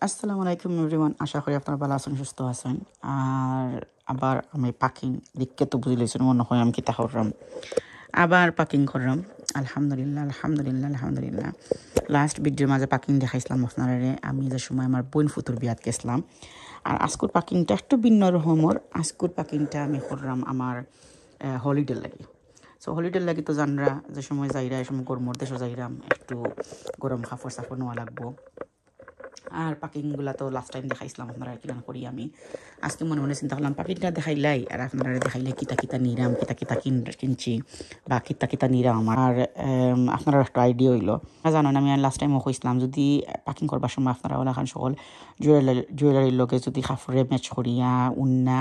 আসসালামু আলাইকুম এভরিওয়ান, আশা করি আপনারা ভালো আছেন, সুস্থ আছেন। আর আবার আমি পাকিং দেখতে তো বুঝে লইছেন মনে হয় আমি কিতা করলাম, আবার পাকিং করলাম। আলহামদুলিল্লাহ আলহামদুলিল্লাহ আলহামদুলিল্লাহ। লাস্ট ভিডিওর মাঝে পাকিং দেখাইছিলাম আপনারা, আমি যে সময় আমার বোন ফুতুর বিয়াত গেছিলাম। আর আজকুর পাকিংটা একটু ভিন্ন রকমের। আজকুর পাকিংটা আমি করলাম আমার হলিডে লাগে। সো হলিডে লাগে তো জানরা যে সময় যাইরা এই সময় গরমের দেশে যাইরাম, একটু গরম কাপড় সাপড় নেওয়া লাগবো। আর পাকিংগুলা তো লাস্ট টাইম দেখাইছিলাম আপনারা কিরান করি আমি। আজকে মনে মনে চিন্তা করলাম পাকিংটা দেখাইলাই আর আপনারা দেখাইলে কিতা কিতা নিরাম, কিতা কিতা কিনছি বা কিতা কিতা নিরাম আমার। আপনারা একটা আইডিয়া হইলো। জানেন আমি লাস্ট টাইমও কইছিলাম যদি পাকিং করবার সময় আপনারা ওলাখান সকল জুয়েলারির লোকে যদি কাপড়ে ম্যাচ করিয়া উন্না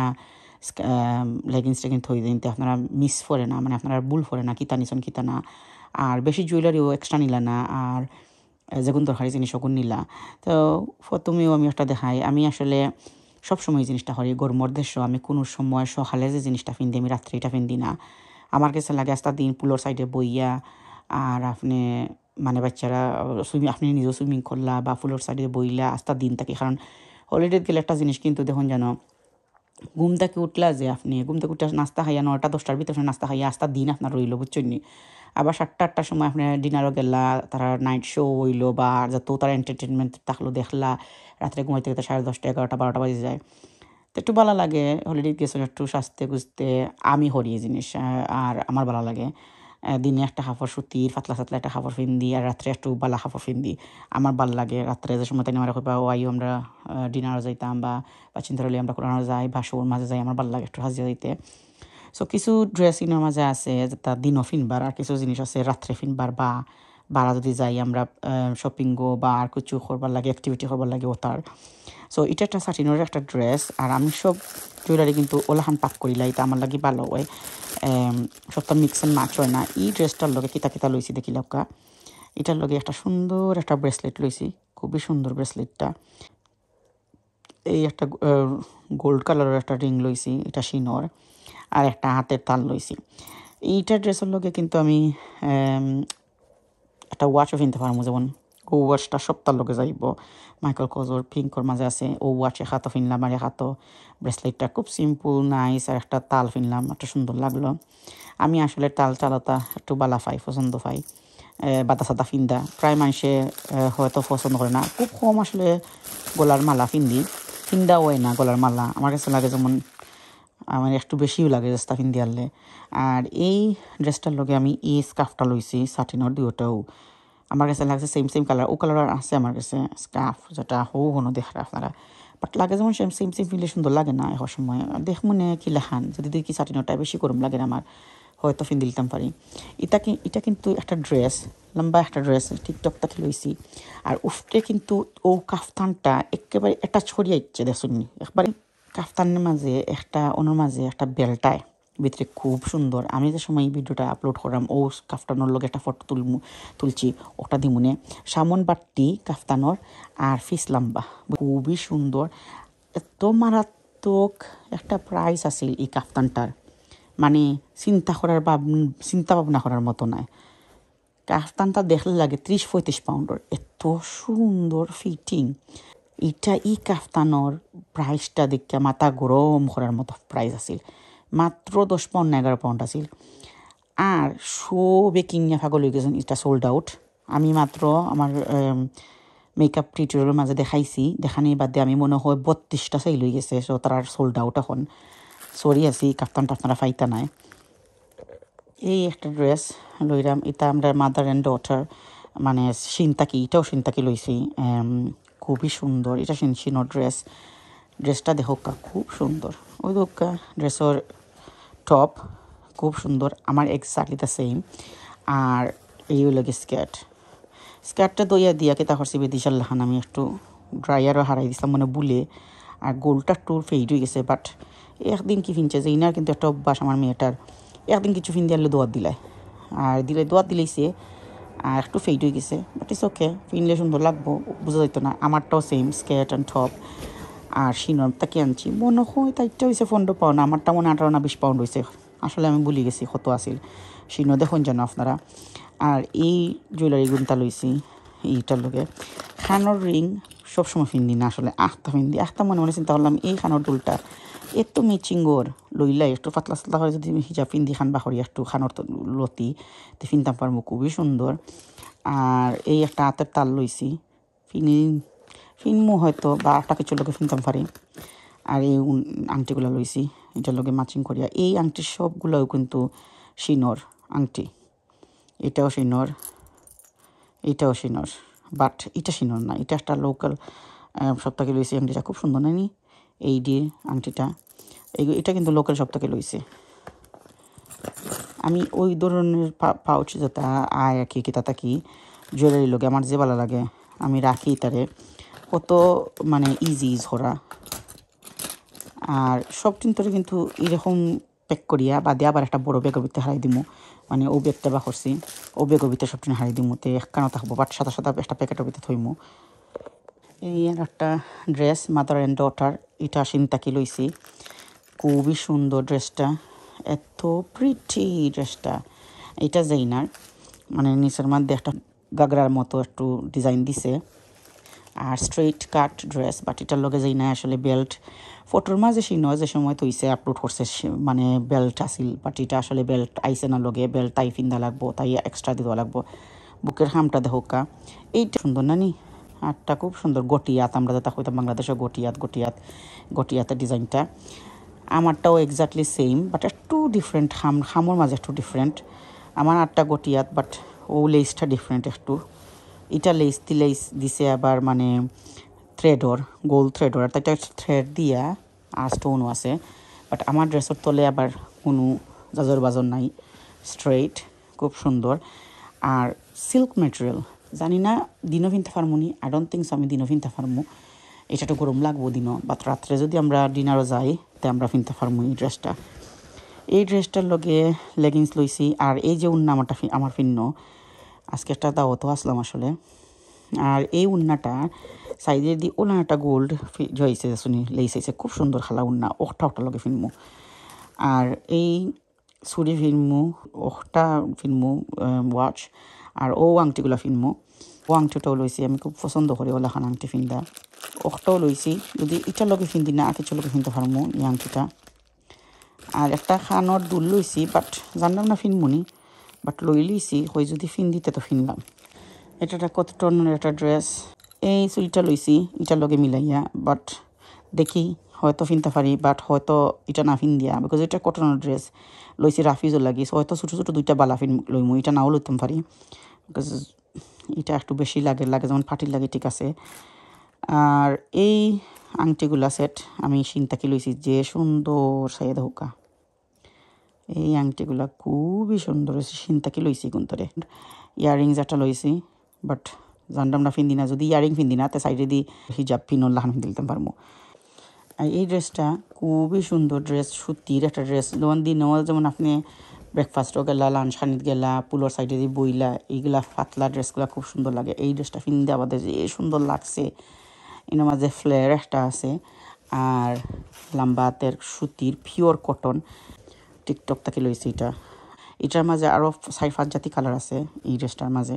লেগিংস টেগিং থই দিন, আপনারা মিস করে না, মানে আপনারা ভুল করে না কিতা নিছেন কিতা না। আর বেশি জুয়েলারিও এক্সট্রা নিলা না, আর যেগুন দরকারি জিনিস ওগুন নিলা। তো প্রথমেও আমি একটা দেখাই, আমি আসলে সবসময় এই জিনিসটা করি। গরমের দেশ আমি কোনো সময় সকালে যে জিনিসটা ফিন্দি আমি রাত্রে এটা ফিন্দি না। আমার কাছে লাগে আস্তা দিন পুলোর সাইডে বইয়া আর আপনি মানে বাচ্চারা আপনি নিজেও সুইমিং করলা বা ফুলোর সাইডে বইলা আস্তা দিন থাকি। কারণ হলিডে গেলে একটা জিনিস কিন্তু দেখুন যেন ঘুম থেকে উঠলা যে আপনি ঘুম থেকে উঠে নাস্তা খাইয়া 9টা-10টার ভিতরে নাস্তা খাইয়া আস্তা দিন আপনার রইল, বুঝছেন নি। আবার 7টা-8টার সময় আপনি ডিনারও গেলা, তারা নাইট শো হইলো বা যত তারা এন্টারটেনমেন্ট থাকলো দেখলা, রাত্রে ঘুমাইতে গেতে 10:30, 11টা 12টা বাজে যায়। তো একটু ভালো লাগে হলিডে গেছে একটু সাজতে গুজতে। আমি করি এই জিনিস আর আমার ভালো লাগে। দিনে একটা কাপড় সুতির পাতলা সাতলা একটা কাপড় ফিন্দি আর রাত্রে একটু বালা কাপড় ফিন্দি। আমার ভাল লাগে রাত্রে যে সময় তাই আমার কইবা ও আইও আমরা ডিনারও যাইতাম বা চিন্তা করলে আমরা কোরআনও যাই বা শোর মাঝে যাই, আমার ভাল লাগে একটু সাজিয়ে যাইতে। সো কিছু ড্রেসিংয়ের মাঝে আছে যেটা দিনও ফিনবার, আর কিছু জিনিস আছে রাত্রে ফিনবার বা বারা যদি যাই আমরা শপিংও বা আর কিছু করবার লাগে, অ্যাক্টিভিটি করবার লাগে ওতার। সো এটা একটা সাটিনের একটা ড্রেস। আর আমি সব জুয়েলারি কিন্তু ওলাহান পাক করিলাই, এটা আমার লাগে ভালো হয়। সবটা মিক্স অ্যান্ড ম্যাচ হয় না। এই ড্রেসটার লগে কিতা কিতা লইছি দেখি লক্কা। এটার লগে একটা সুন্দর একটা ব্রেসলেট লইছি, খুবই সুন্দর ব্রেসলেটটা। এই একটা গোল্ড কালারের একটা রিং লইছি, এটা শিনর। আর একটা হাতের তাল লইছি। এইটা ড্রেসের লগে কিন্তু আমি একটা ওয়াচও কিনতে পারবো, যেমন ও ওয়াচটা সপ্তাহ লগে যাইব। মাইকেল কজোর পিঙ্কর মাঝে আছে ও ওয়াচ, এক হাতও ফিনলাম আর এক হাতও ব্রেসলেটটা খুব সিম্পল নাইস। আর একটা তাল ফিনলাম, একটা সুন্দর লাগলো। আমি আসলে তাল চালতা একটু বালা পাই, পছন্দ পাই। বাতা সাদা ফিন্দা প্রায় মানুষে হয়তো পছন্দ করে না, খুব কম আসলে গলার মালা ফিন্দা হয় না গলার মালা। আমার কাছে লাগে যেমন আমার একটু বেশিও লাগে ড্রেসটা ফিন্দি আনলে। আর এই ড্রেসটার লগে আমি এই স্কার্ফটা লইছি সাটিনের, দুইটাও আমার কাছে লাগছে সেম সেম কালার। ও কালার আছে আমার কাছে স্কার্ফ, যেটা হো কোনো দেখরা আপনারা, বাট লাগে যেমন সেম সেম সেম ফিলে সুন্দর লাগে না এখন সময়। দেখ মনে কি লেখান যদি দেখি সাটিনটা বেশি গরম লাগে না আমার, হয়তো ফিন দিলতাম পারি। এটা কিন্তু একটা ড্রেস, লম্বা একটা ড্রেস টিকটক তাকে লইছি। আর উফটে কিন্তু ও কাফতানটা একেবারে এটা ছড়িয়ে ইচ্ছে দেখুননি একবারে। কাফতানের মাঝে একটা ওনার মাঝে একটা বেলটায় ভিতরে খুব সুন্দর। আমি যে সময় এই ভিডিওটা আপলোড করলাম ও কাফতানোর লোক একটা ফটো তুলছি, ওটা দিমুনে সামন বাট্টি কাফতানোর আর ফিস লাম্বা, খুবই সুন্দর। এত মারাত্মক একটা প্রাইস আছিল এই কাফতানটার, মানে চিন্তা ভাবনা করার মতো নয়। কাফতানটা দেখলে লাগে 30-35 পাউন্ডের, এত সুন্দর ফিটিং। এই কাফতানোর প্রাইসটা দেখে মাথা গরম করার মতো প্রাইস আছিল। মাত্র 10 পাউন্ড না 11 পাউন্ড আছিল। আর সবে কিনিয়া ফাগল হয়ে গেছেন, এটা সোল্ড আউট। আমি মাত্র আমার মেকআপ টিউটোরিয়ালের মাঝে দেখাইছি, দেখানি বাদে আমি মনে হয় 32টা সেল হয়ে গেছে। সো তার সোল্ড আউট এখন। সরি আছি কাফতানটা আপনারা ফাইতা নাই। এই একটা ড্রেস লইরাম, এটা আমরা মাদার অ্যান্ড ডটার মানে সিনতাকি, এটাও সিনতাকি লইছি। খুবই সুন্দর, এটা শিনর ড্রেসটা দেখো খুব সুন্দর। ওই দোকা ড্রেসের টপ খুব সুন্দর, আমার এক্স্যাক্টলি দ্য সেম। আর এই লাগে স্কার্টটা দইয়া দিয়া কেতা করছি বেদিশাল লাখান আমি একটু ড্রাইয়ারও হারাই দিছিলাম মানে বুলে। আর গোলটা একটু ফেড হয়ে গেছে, বাট একদিন কি ফিনছে যে ইনার কিন্তু একটা অভ্যাস আমার মেয়েটার, একদিন কিছু ফিন দিয়ে দোয়াত দিলাই আর দোয়াত দিলেইছে আর একটু ফেড হয়ে গেছে, বাট ইটস ওকে, ফিনলে সুন্দর লাগবো বোঝা যাইতো না। আমারটাও সেম স্কার্ট অ্যান্ড টপ। আর শিনর তাকে আনছি মনে হয় তাইটা হয়েছে 15 পাউন্ড, আমারটা মনে 18-20 পাউন্ড হয়েছে। আসলে আমি ভুলে গেছি কত আসিল। শিনর দেখুন যেন আপনারা। আর এই জুয়েলারি গুনটা লইছি এইটার লগে খানোর রিং সবসময় ফিন্দি না আসলে আখতা ফিন্দি আখতা মনে মনে চিন্তা করলাম এই খানোর দুলটা এত মিচিংগর লইলাই একটু পাতলা সাতলা করে যদি হিজাব ফিন্দি খান বাহরি একটু খানোর লতি তো ফিনতাম পারবো খুবই সুন্দর। আর এই একটা হাতের তাল লইছি ফিনমু হয়তো বা আটটা কিছুর লোকে ফিনতাম পারি। আর এই আংটিগুলো লইছি এটার লোকে ম্যাচিং করিয়া এই আংটির সবগুলোও কিন্তু শিনর আংটি, এটাও শিনর, এটাও শিনর, বাট এটা শিনর না, এটা একটা লোকাল সপ্তাহে লইছি আংটিটা খুব সুন্দর নানি এই ডির আংটিটা এটা কিন্তু লোকাল সপ্তাহে লইছে। আমি ওই ধরনের পাউচ যেটা আয় আর কি তাতা কি জুয়েলারি লোকে আমার যে ভালো লাগে আমি রাখি তারে কত মানে ইজি ধরা। আর সব চিন্তরে কিন্তু এরকম প্যাক করিয়া বা দিয়ে আবার একটা বড় ব্যাগের ভিতরে হারাই দিমু, মানে ও ব্যাগটা বা করছি ও ব্যাগের ভিতরে সবটা হারাই দিমু তে একখানা থাকবো বাট সাদা সাদা একটা প্যাকেটের ভিতরে থইমু। এই আর একটা ড্রেস মাদার অ্যান্ড ডটার, এটা সিনতাকি লইছি খুবই সুন্দর ড্রেসটা, এত প্রিটি ড্রেসটা। এটা জাইনার মানে নিচের মধ্যে একটা গাগরার মতো একটু ডিজাইন দিছে আর স্ট্রেইট কাট ড্রেস, বাট এটার লগে যাই না আসলে বেল্ট ফটোর মাঝে সিনো যে সময় তৈছে আপলোড করছে মানে বেল্ট আসিল, বাট এটা আসলে বেল্ট আইসে না লগে বেল্ট তাই ফিন্দা লাগবো তাই এক্সট্রা দিতে লাগবো। বুকের হামটা দেখোকা এইটা সুন্দর নানি, আরটা খুব সুন্দর গটিয়াত আমরা যেটা হইতাম বাংলাদেশে গটিয়াতের ডিজাইনটা আমারটাও এক্স্যাক্টলি সেম বাট একটু ডিফারেন্ট, হামর মাঝে একটু ডিফারেন্ট। আমার আরটা গটিয়াত বাট ও লেসটা ডিফারেন্ট একটু, এটা লেস দিছে আবার মানে থ্রেডর গোল থ্রেডর আর তাইটা থ্রেড দিয়া আর স্টোনও আছে, বাট আমার ড্রেসের তলে আবার কোনো জাজর বাজর নাই, স্ট্রেইট খুব সুন্দর। আর সিল্ক ম্যাটেরিয়াল জানি না দিনও কিনতে পারবো নি, আই ডোন্ট থিঙ্কস আমি দিনও কিনতে পারবো, এটা তো গরম লাগবো দিনও, বাট রাত্রে যদি আমরা ডিনারও যাই তো আমরা কিনতে পারবো এই ড্রেসটা। এই ড্রেসটার লগে লেগিংস লইছি আর এই যে উন্না আমার ফিন্ন আজকে একটা দাওয়াতও আসলাম আসলে। আর এই উন্নাটা সাইডে দিয়ে ওনাটা গোল্ড জয়েছে শুনি লেইছে খুব সুন্দর খালা উন্না ওটা লগে ফিনমু। আর এই ছুরি ফিনমু ওটা ফিনমু ওয়াচ আর ও আংটিগুলো ফিনমু, ও আংটিটাও লইছি আমি খুব পছন্দ করি ওলাখান আংটি ফিন্দা, ওটাও লইছি যদি এটার লগে ফিন্দি না কিছু লগে ফিনতে পারমু এই আংটিটা। আর একটা খানোর দুল লইছি বাট জানলাম না ফিনমুনি বাট লই লইছি হই যদি ফিন দিতে তো ফিনলাম। এটা কত টনের একটা ড্রেস, এই চুলটা লইছি এটার লগে মিলাইয়া বাট দেখি হয়তো ফিনতে পারি বাট হয়তো এটা না ফিন দিয়া বিকজ এটা কটনের ড্রেস লইছি রাফিজও লাগিস হয়তো ছোটো ছোটো দুইটা বালা ফিন লইমু, এটা নাও লইতাম পারি বিকজ এটা একটু বেশি লাগে যেমন ফাটির লাগে ঠিক আছে। আর এই আংটিগুলা সেট আমি সিনতাকি লইছি যে সুন্দর সাইদ হোকা, এই আংটিগুলা খুবই সুন্দর হয়েছে সিনতাকি লইছি গুন্তরে। ইয়াররিংস একটা লইছি বাট জানতাম না ফিন্দি না যদি ইয়ারিং ফিন্দি না তো সাইডে দিয়ে হিজাব পিনর লাহান ফিন দিতাম পারবো। আর এই ড্রেসটা খুবই সুন্দর ড্রেস, সুতির একটা ড্রেস লোন দিনও যেমন আপনি ব্রেকফাস্টও গেলা লাঞ্চ খানিত গেলা পুলোর সাইডে দিয়ে বইলা এইগুলা পাতলা ড্রেসগুলো খুব সুন্দর লাগে। এই ড্রেসটা ফিন্দে আমাদের যে সুন্দর লাগছে এর মাঝে ফ্লেয়ার একটা আছে আর লাম্বাতের সুতির পিওর কটন টিকটক থেকে লইছি এটা। এটার মাঝে আরও 4-5 জাতি কালার আছে এই ড্রেসটার মাঝে।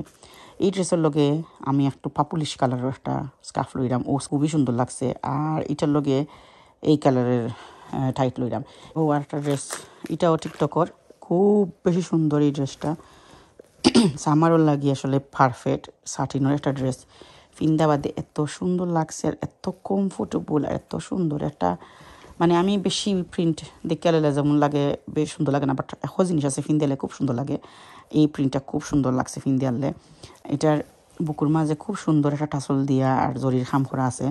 এই ড্রেসের লগে আমি একটু পাপুলিশ কালারের একটা স্কার্ফ লইলাম ও খুবই সুন্দর লাগছে, আর এটার লগে এই কালারের টাইট লইলাম। ও আর একটা ড্রেস এটাও টিকটকর খুব বেশি সুন্দর এই ড্রেসটা সামারও লাগি আসলে পারফেক্ট সাটিনের একটা ড্রেস ফিন্দাবাদে এত সুন্দর লাগছে আর এত কমফোর্টেবল আর এত সুন্দর একটা মানে আমি বেশি প্রিন্ট দেখে আলে যেমন লাগে বেশ সুন্দর লাগে না বাট এখন জিনিস আছে ফিন্দিয়ালে খুব সুন্দর লাগে। এই প্রিন্টটা খুব সুন্দর লাগছে ফিন্দিয়ালে, এটার বুকুর মাঝে খুব সুন্দর একটা টাসল দিয়া আর জরির খাম করা আছে,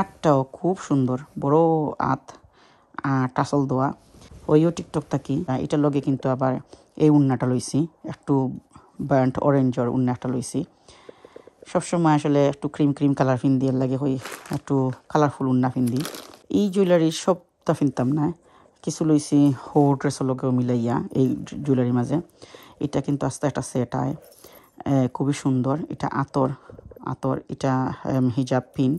আটটাও খুব সুন্দর বড় আত টাসল দেওয়া ওইও টিকটক থাকি। এটার লগে কিন্তু আবার এই উন্নাটা লইছি একটু বার্ন্ট অরেঞ্জর উন্না একটা লইছি, সবসময় আসলে একটু ক্রিম কালার ফিন্দি লাগে হই একটু কালারফুল উন্না ফিন্দি। এই জুয়েলারির সবটা ফিনতাম না, কিছু লইছি হো ড্রেসের লগেও মিলাইয়া এই জুয়েলারির মাঝে। এটা কিন্তু আস্তে একটা সেট আয় খুবই সুন্দর, এটা আতর এটা হিজাব পিন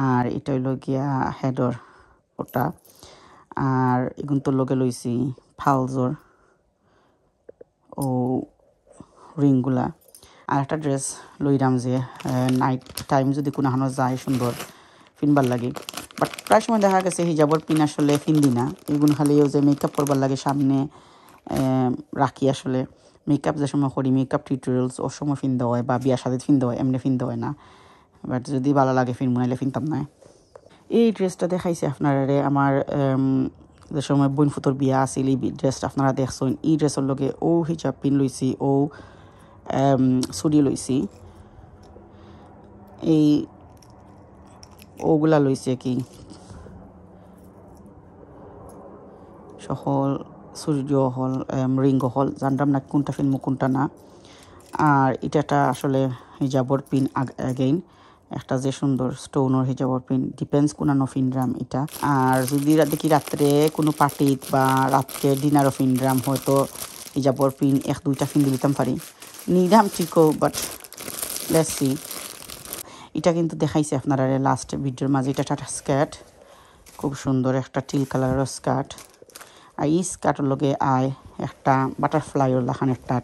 আর এটা হইল গিয়া হেডর ওটা। আর এগুন তোর লগে লইছি ফালজর ও রিংগুলা আর একটা ড্রেস লইরাম যে নাইট টাইম যদি কোনোখানো যায় সুন্দর ফিনবার লাগে। বাট প্রায় সময় দেখা গেছে হিজাবর পিন আসলে ফিনদি না, এগুলো খালি যে মেকআপ করবার লাগে সামনে রাখি। আসলে মেকআপ যে সময় করি মেকআপ টিউটোরিয়ালস ওর সময় ফিনতে হয় বা বিয়ার সাথে ফিনতে হয়, এমনি ফিনতে হয় না। বাট যদি ভালো লাগে ফিন মনাইলে ফিনতাম না। এই ড্রেসটা দেখাইছে আপনারা আমার যে সময় বোন ফুটোর বিয়া আছিল, এই ড্রেসটা আপনারা দেখছেন। এই ড্রেসের লগে ও হিজাব পিন লইছি, ও চুরি লইছি, এই ওগুলা লইছে কি সহল সূর্য হল রিঙ্গ হল জানতাম না কোনটা ফিল্ম কোনটা না। আর এটা একটা আসলে হিজাবর পিন অ্যাগেইন একটা যে সুন্দর স্টোনের হিজাবর পিন, ডিপেন্ডস কোনানো ফিনরাম এটা। আর যদি দেখি রাত্রে কোনো পার্টিত বা রাত্রে ডিনারও ফিনরাম হয়তো হিজাবর পিন 1-2টা ফিন দিতাম পারি, নিরাম ঠিকও। But let's see. এটা কিন্তু দেখাইছে আপনারা লাস্ট ভিডিওর মাঝে। এটা একটা স্কার্ট, খুব সুন্দর একটা টিল কালারের স্কার্ট। আর এই স্কার্টের লগে আয় একটা বাটারফ্লাইয়ের লাহান একটা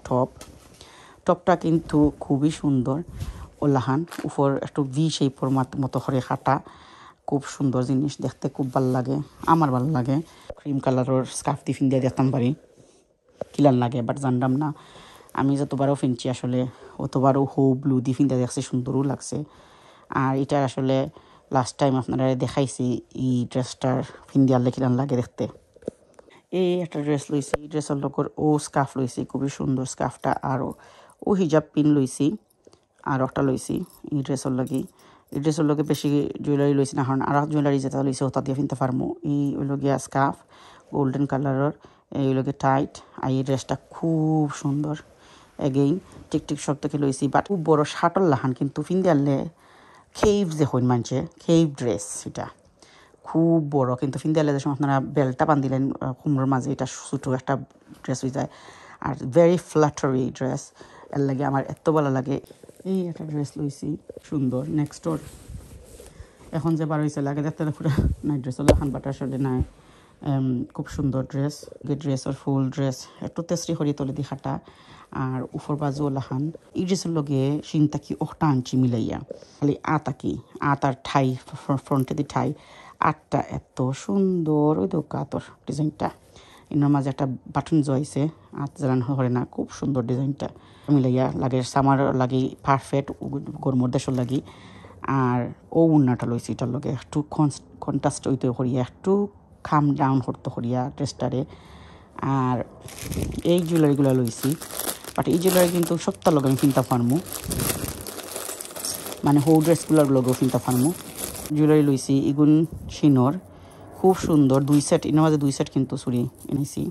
টপটা কিন্তু খুবই সুন্দর। ও লাহান উপর একটু ভি শেপের মতো করে কাটা, খুব সুন্দর জিনিস, দেখতে খুব ভালো লাগে, আমার ভালো লাগে। ক্রিম কালারের স্কার্ফ দিয়ে ফিন দিয়ে দেখতাম পারি কিলার লাগে, বাট জানতাম না। আমি যতবারও ফিনছি আসলে অতবারও ব্লু দিয়ে ফিনতে দেখছি, সুন্দরও লাগছে। আর এটা আসলে লাস্ট টাইম আপনারা দেখাইছি এই ড্রেসটার ফিন্দিয়ালে কিলান লাগে দেখতে। এই একটা ড্রেস লইছি, এই ড্রেসের লগর ও স্কার্ফ লইছি, খুবই সুন্দর স্কার্ফটা। আরও ও হিজাব পিন লইছি, আর একটা লইছি এই ড্রেসের লাগি। এই ড্রেসের লগে বেশি জুয়েলারি লইছি না, কারণ আর জুয়েলারি যেটা লইছে ওটা দিয়ে ফিনতে পারবো। এই ওই লগিয়া স্কার্ফ গোল্ডেন কালারের, এই লগে টাইট। আর এই ড্রেসটা খুব সুন্দর, এগেইন টিকটিক সব থেকে লইছি। বাট খুব বড় শার্টর লাহান, কিন্তু ফিন্দিয়ালে খেইভ যে হইন মানছে খেইভ ড্রেস, এটা খুব বড়। কিন্তু ফিন্দিয়ালে যে সময় আপনারা বেল্টটা বান্ধিলেন কুমড়োর মাঝে, এটা ছোটো একটা ড্রেস হয়ে যায়। আর ভেরি ফ্ল্যাটারি ড্রেস, এর লাগে আমার এত ভালো লাগে। এই একটা ড্রেস লইছি সুন্দর নেক্সটর, এখন যে বার হয়েছে লাগে দেখতে পুরো নাইট ড্রেস হলে এখন বাটা আসলে নাই। খুব সুন্দর ড্রেস, ড্রেসের ফুল ড্রেস একটু তেসরি হরি তলে দি খাটা। আর উপর বাজু লাহান এই ড্রেসের লগে সিনতাকি ওটা আনছি মিলাইয়া, খালি আতাকি আতার ঠাই ফ্রন্টে দি ঠাই আটটা এত সুন্দর। ওই তো কাতর ডিজাইনটা এনার মাঝে একটা বাটন জয়েছে, আত জ্বালানো করে না, খুব সুন্দর ডিজাইনটা মিলাইয়া লাগে। সামার লাগি পারফেক্ট, গরমর দেশের লাগি। আর ও উন্নাটা লইছি এটার লগে একটু কন্ট্রাস্ট হইতে করিয়া, একটু খাম ডাউন করতে করিয়া ড্রেসটারে। আর এই জুয়েলারিগুলো লইছি, বাট এই জুয়েলারি কিন্তু সপ্তাহ লগে আমি কিনতে পারমু, মানে হৌ ড্রেসগুলোর লগেও কিনতে পারমু। জুয়েলারি লইছি ইগুন শিনর, খুব সুন্দর 2 সেট, এর মাঝে 2 সেট কিন্তু চুড়ি এনেছি।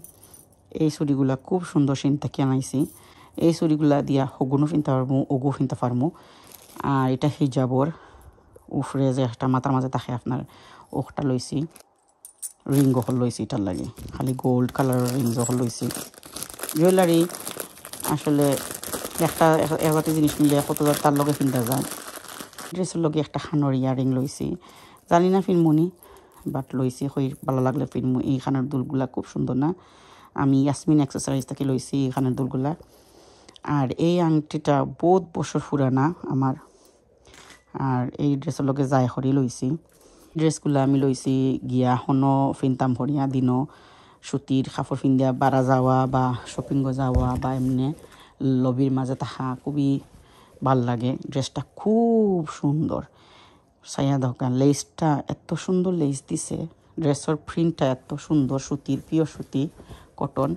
এই চুড়িগুলা খুব সুন্দর সিন থেকে আনাইছি। এই চুড়িগুলা দিয়া হগুনও কিনতে পারমু, ওগু কিনতে পারমু। আর এটা হিজাবর উফরে যে একটা মাথার মাঝে থাকে আপনার, ওটা লইছি। রিং হল লইছি এটার লাগে, খালি গোল্ড কালারের রিং হল লইছি। জুয়েলারি আসলে একটা এগারোটি জিনিস মিলে কত তার লগে কিনতে যায়। ড্রেসের লগে একটা খানোর ইয়ারিং লইছি, জানি না ফিনমুনি, বাট লইছি হই ভালো লাগলে ফিনমু। এই খানের দুলগুলা খুব সুন্দর না, আমি ইয়াসমিন অ্যাক্সেসরিজ থেকে লইছি এই খানের দুলগুলা। আর এই আংটিটা বহুত বছর পুরানা আমার। আর এই ড্রেসের লগে যাই হরি লইছি। ড্রেসগুলো আমি লইছি গিয়া হনো ফিনতাম ভরিয়া দিনও সুতির কাপড় ফিন্দিয়া বারা যাওয়া বা শপিংও যাওয়া বা এমনি লবির মাঝে তাহা খুবই ভাল লাগে। ড্রেসটা খুব সুন্দর, সাইয়া দোকান লেসটা এত সুন্দর লেস দিছে, ড্রেসের প্রিন্টটা এত সুন্দর, সুতির পিওর সুতি কটন।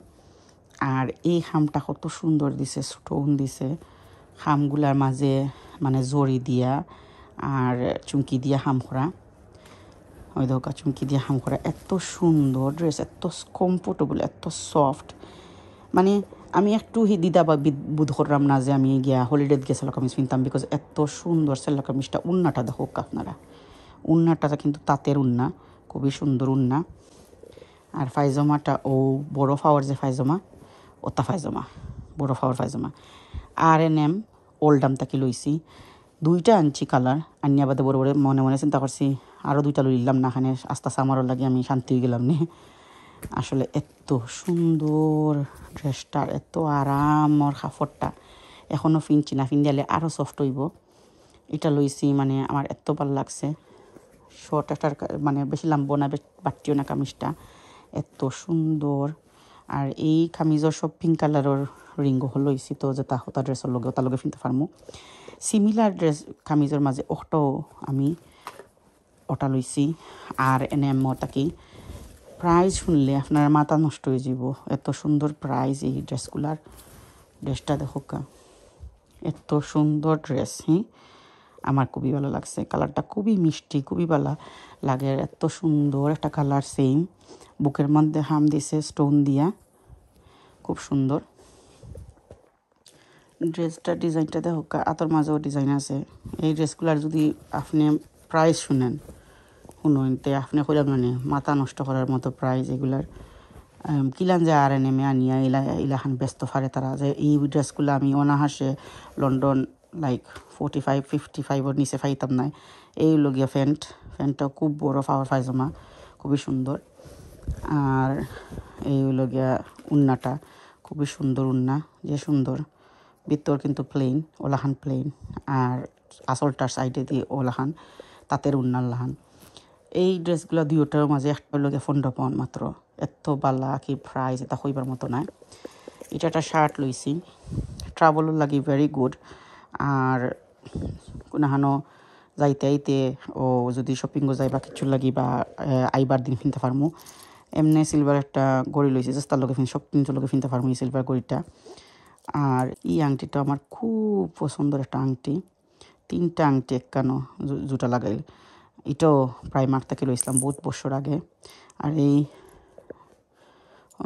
আর এই খামটা কত সুন্দর দিছে, স্টোন দিছে খামগুলার মাঝে, মানে জড়ি দিয়া আর চুমকি দিয়া হাম করা, ওই দোকা চুমকি দিয়া হাম করা। এত সুন্দর ড্রেস, এত কমফোর্টেবল, এত সফট। মানে আমি একটু দ্বিধা বা বোধ করলাম না যে আমি গিয়া হলিডেত গিয়ে সেলা কামিজ কিনতাম, বিকজ এত সুন্দর সেলা কামিজটা। উন্নাটা দেখো আপনারা, উন্নাটা কিন্তু তাঁতের উন্না, খুবই সুন্দর উন্না। আর ফাইজমাটা ও বড় ফাওয়ার যে ফাইজমা, ওটা ফাইজমা বড় ফাওয়ার ফাইজমা। R&M ওল্ডাম তাকে লইছি, 2টা আনছি কালার। আনিয়া বাদে বড় বড় মনে মনে চিন্তা করছি আরও 2টা লইলাম না, এখানে আস্তে আস্তে আমারও লাগে আমি শান্তি হয়ে গেলাম নি। আসলে এত সুন্দর ড্রেসটার, এত আরামর কাপড়টা, এখনও ফিনছি না, ফিন দিলে আরও সফট হইব। এটা লইছি মানে আমার এত ভালো লাগছে। শর্ট একটা মানে বেশি লাম্বো না, বাট্টিও না কামিজটা, এত সুন্দর। আর এই কামিজের সব পিঙ্ক কালারের রিঙ্গো লইছি, তো যে তা ড্রেসের লগে তার লগে ফিনতে পারমু। সিমিলার ড্রেস কামিজের মাঝে ওটাও আমি ওটা লইছি। আর এনে তাকি প্রাইস শুনলে আপনার মাথা নষ্ট হয়ে যাব, এত সুন্দর প্রাইস এই ড্রেসগুলার। ড্রেসটা দেখো কা, এত সুন্দর ড্রেস। আমার খুবই ভালো লাগছে, কালারটা খুবই মিষ্টি, খুবই ভালো লাগে। এত সুন্দর একটা কালার, সেম বুকের মধ্যে হাম দিছে স্টোন দিয়া, খুব সুন্দর। ড্রেসটা ডিজাইনটা দেখো কা, আতর মাঝেও ডিজাইন আছে। এই ড্রেসগুলার যদি আপনি প্রাইস শুনেন শুনতে আপনি কইরা মানে মাথা নষ্ট করার মতো প্রাইস এগুলার। কিলান যে আর এনে আনিয়া ইলাখান ব্যস্ত ফারে তারা, যে এই ড্রেসগুলো আমি অনাহাসে লন্ডন লাইক 45-55 নিচে পাইতাম না। এই লগিয়া ফ্যান্টটা খুব বড় পাওয়ার পায়জামা, খুবই সুন্দর। আর এই লগিয়া উন্নাটা খুবই সুন্দর, উন্না যে সুন্দর। ভিতর কিন্তু প্লেন, ওলাহান প্লেন, আর আসলটার সাইডে দিয়ে ওলাহান তাঁতের উন্নার লাহান। এই ড্রেসগুলো দুইটার মাঝে একটা লোকে 15 পাউন্ড মাত্র। এত বালা কি প্রাইস, এটা হইবার মতো নয়। এটা একটা শার্ট লইছি, ট্রাভেলের লাগি ভেরি গুড। আর কোনাহানো যাইতে আইতে ও যদি শপিংও যাই বা কিছু লাগি বা আইবার দিন কিনতে পারমু। এমনি সিলভার একটা গড়ি লইছি, যে তার লোকে সব তিনশো লোকে কিনতে পারমু এই সিলভার গড়িটা। আর এই আংটিটা আমার খুব পছন্দের একটা আংটি, 3টা আংটি একানো জুটা লাগাইল। এটাও প্রাইমার্ক থেকে লইছিলাম বহুত বছর আগে। আর এই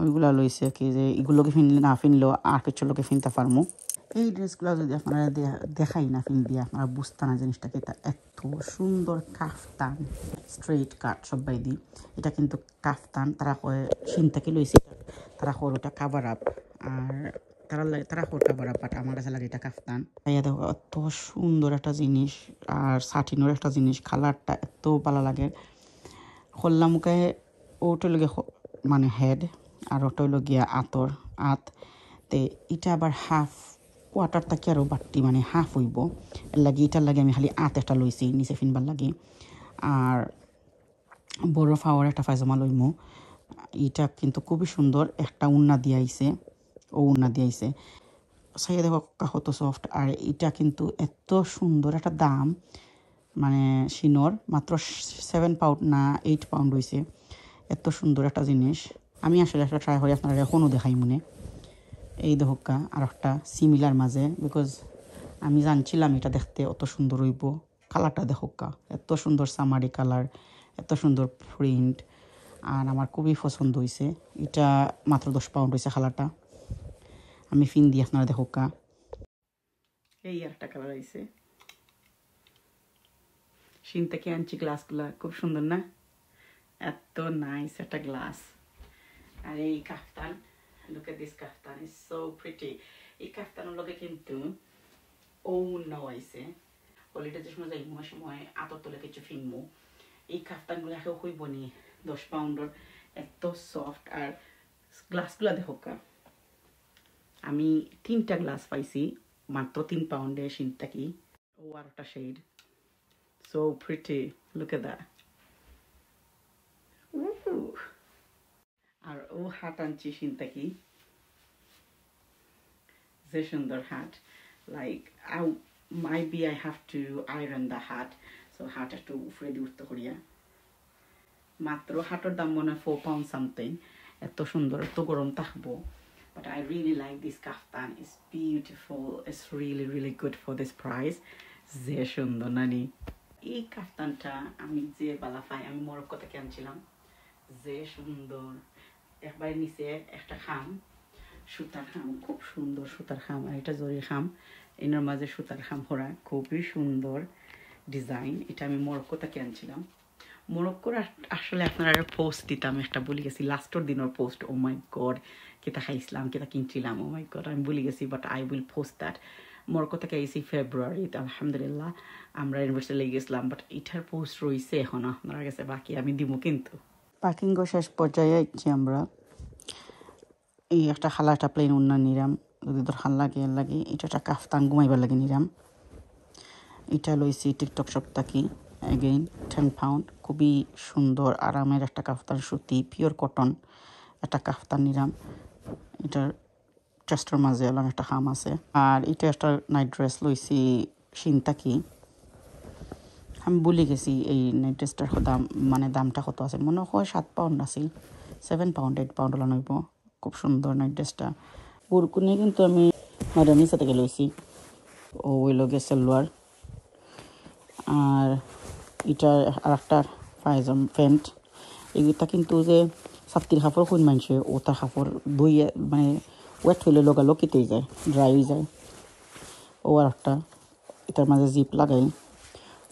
ওইগুলো লইছে কি যে এগুলোকে ফিনলে না ফিনলেও আর কিছু লোকে ফিনতে পারমু। এই ড্রেসগুলো যদি আপনারা দেখাই না ফিন দিয়ে, আপনারা বুঝতে না জিনিসটাকে। এটা এত সুন্দর কাফতান, স্ট্রেইট কাট সবাই দিই। এটা কিন্তু কাফতান, তারা কয় শিন থেকে লইছে, তারা কর ওটা কাভার আপ। আর তারা কর কাভার আপ, বাট আমার কাছে লাগে এটা কাফতান। তাইয়া দেখো এত সুন্দর একটা জিনিস, আর সাটিনের একটা জিনিস, কালারটা এত ভালো লাগে। খোল্লা মুখে ওটা লগে মানে হেড, আর ওটা হইল গিয়া আত তে এটা আবার হাফ কোয়ার্টার থাকে আরও বাট্টি, মানে হাফ হইব। এর লাগে এটার লাগে আমি খালি আত একটা লইছি নিচে ফিনবার লাগে। আর বড় ফাওয়ার একটা পায়জামা লইমু। এটা কিন্তু খুবই সুন্দর, একটা উন্না দিয়াইছে, উন্না দিয়াইছে। সাইয়া দেখো কত সফট। আর এটা কিন্তু এত সুন্দর একটা দাম, মানে শিনোর মাত্র 7 পাউন্ড না 8 পাউন্ড হয়েছে। এত সুন্দর একটা জিনিস, আমি আসলে একটা ট্রাই করি, আপনারা এখনও দেখাই মনে। এই দেখোকা আর একটা সিমিলার মাঝে, বিকজ আমি জানছিলাম এটা দেখতে অত সুন্দর হইব। কালারটা দেখোকা এত সুন্দর, সামারি কালার, এত সুন্দর প্রিন্ট, আর আমার খুবই পছন্দ হয়েছে। এটা মাত্র 10 পাউন্ড হয়েছে কালারটা। আমি ফিন দিই, আপনারা দেখোকা। এই আর একটা কালার হয়েছে, শিন থেকে আনছি গ্লাসগুলা, খুব সুন্দর না? এত নাইস একটা গ্লাস। আর এই কাফতান, look at this kaftan, is so pretty. এই কাফতানের লগে কিন্তু নাও আইছে। হলিডে যে সময় যাইমু সময় আতর তলে কিছু ফিনমু, এই কাফতানগুলো এখন হইব নি 10 পাউন্ডের, এত সফট। আর গ্লাসগুলা দেখো কা, আমি 3টা গ্লাস পাইছি মাত্র 3 পাউন্ডে শিনটা কি। আর একটা shade, so pretty, look at that. আর হাট আনছি শিনটা কি, যে সুন্দর hat. Like maybe I have to iron the hat, so hat একটু উপরে দিয়ে উঠতে করিয়া। মাত্র হাটের দাম মনে হয় 4 pounds something। এত সুন্দর, এত গরম থাকবো। But I really like this kaftan, it's beautiful, it's really really good for this price। যে সুন্দর নানি এই কাফতানটা, আমি যে বালা পাই, আমি মরক্কো থেকে আনছিলাম। যে সুন্দর, একবারে নিচে একটা খাম, সুতার খাম, খুব সুন্দর সুতার খাম। আর এটা জরি খাম, এনার মাঝে সুতার খাম ভরা, খুবই সুন্দর ডিজাইন। এটা আমি মরক্কো থেকে আনছিলাম। মরক্কোর আসলে আপনারা পোস্ট দিতাম, একটা বলে গেছি লাস্টের দিনের পোস্ট। ও মাই গড, কেতা খাইছিলাম, কেতা কিনছিলাম, ও মাই গড আমি বলে গেছি, but I will post that. Morocco থেকে আইসি ফেব্রুয়ারিতে, আলহামদুলিল্লাহ আমরা ইউনিভার্সিটি লেগে গেছিলাম, বাট এটার পোস্ট রয়েছে এখনো আপনার কাছে, বাকি আমি দিব কিন্তু। পার্কিং শেষ পর্যায়ে আইছি আমরা। এই একটা খালা একটা প্লেন উন্না নিলাম, যদি তোর ভাল লাগে এটা একটা কাফতান ঘুমাইবার লাগে নিরাম। এটা লইছি টিকটক শপ থাকি, এগেইন 10 পাউন্ড। খুবই সুন্দর আরামের একটা কাফতান, সুতি পিওর কটন একটা কাফতান নিরাম। এটার চেস্টার মাঝে এলাম একটা হাম আছে। আর এটা একটা নাইট ড্রেস লইছি সিনতাকি। আমি ভুলে গেছি এই নাইট ড্রেসটার দাম, মানে দামটা কত আছে, মনে হয় 7 পাউন্ড আছিল, 7 পাউন্ড 8 পাউন্ড হলো নইব। খুব সুন্দর নাইট ড্রেসটা। বুরকুনি কিন্তু আমি মাদানিসা থেকে লইছি, ওই লগে সালোয়ার। আর এটার আর একটা পায়জাম প্যান্ট। এগুলা কিন্তু যে ছাত্রীর কাপড় কোন মানছে ও তার কাপড় ধুইয়ে মানে ওয়েট হইলে লগালো কেটে যায়, ড্রাই হয়ে যায়। ও আর একটা এটার মাঝে জিপ লাগাই,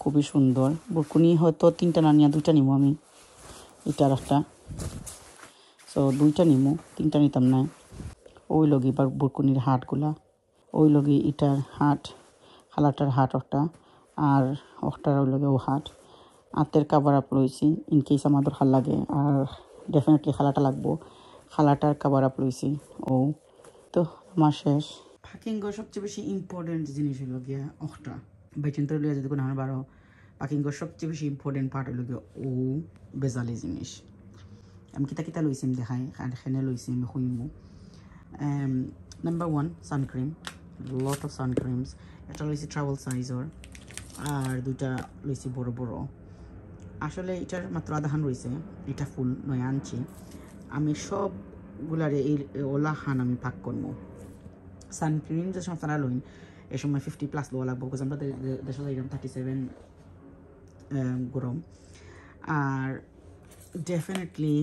খুবই সুন্দর। বুরকুনি হয়তো 3টা না নিয়ে 2টা নিবো আমি, এটার একটা। সো 2টা নিবো, 3টা নিতাম না। ওই লগে এবার বুরকুনির হাটগুলা, ওই লগে ইটার হাট, খালাটার হাট একটা, আর ওটার ওই লগে ও হাট। হাতের কাভার আপ লইছি ইনকেস আমাদের ভাল লাগে, আর ডেফিনেটলি খালাটা লাগবো, খালাটার কাভার আপ লইছি। ও তো আমার শেষ। পাকিংগর সবচেয়ে বেশি ইম্পর্টেন্ট জিনিস হলো গিয়া ওটা বাইচিন্ত্র লিয়া যদি কোনো বারো। পাকিংগর সবচেয়ে বেশি ইম্পর্টেন্ট পার্ট হলো গিয়া ও বেজালি জিনিস। আমি কিতা লইছি দেখাই, খানে লইছি আমি শুনবো। Number 1 sun cream, lot of sun creams. এটা লইছি ট্রাভেল সাইজর, আর 2টা লইছি বড় বড়। আসলে এটার মাত্র আধাখান রয়েছে, এটা ফুল নয় আনছি আমি। সবগুলারে এই ওলা খান আমি পাক করবো। সানক্রিম যে সময় তারা লইন এ সময় 50+ লোয়া লাগবো, বিকজ আমরা দেশে যাইলাম 37 গরম। আর ডেফিনেটলি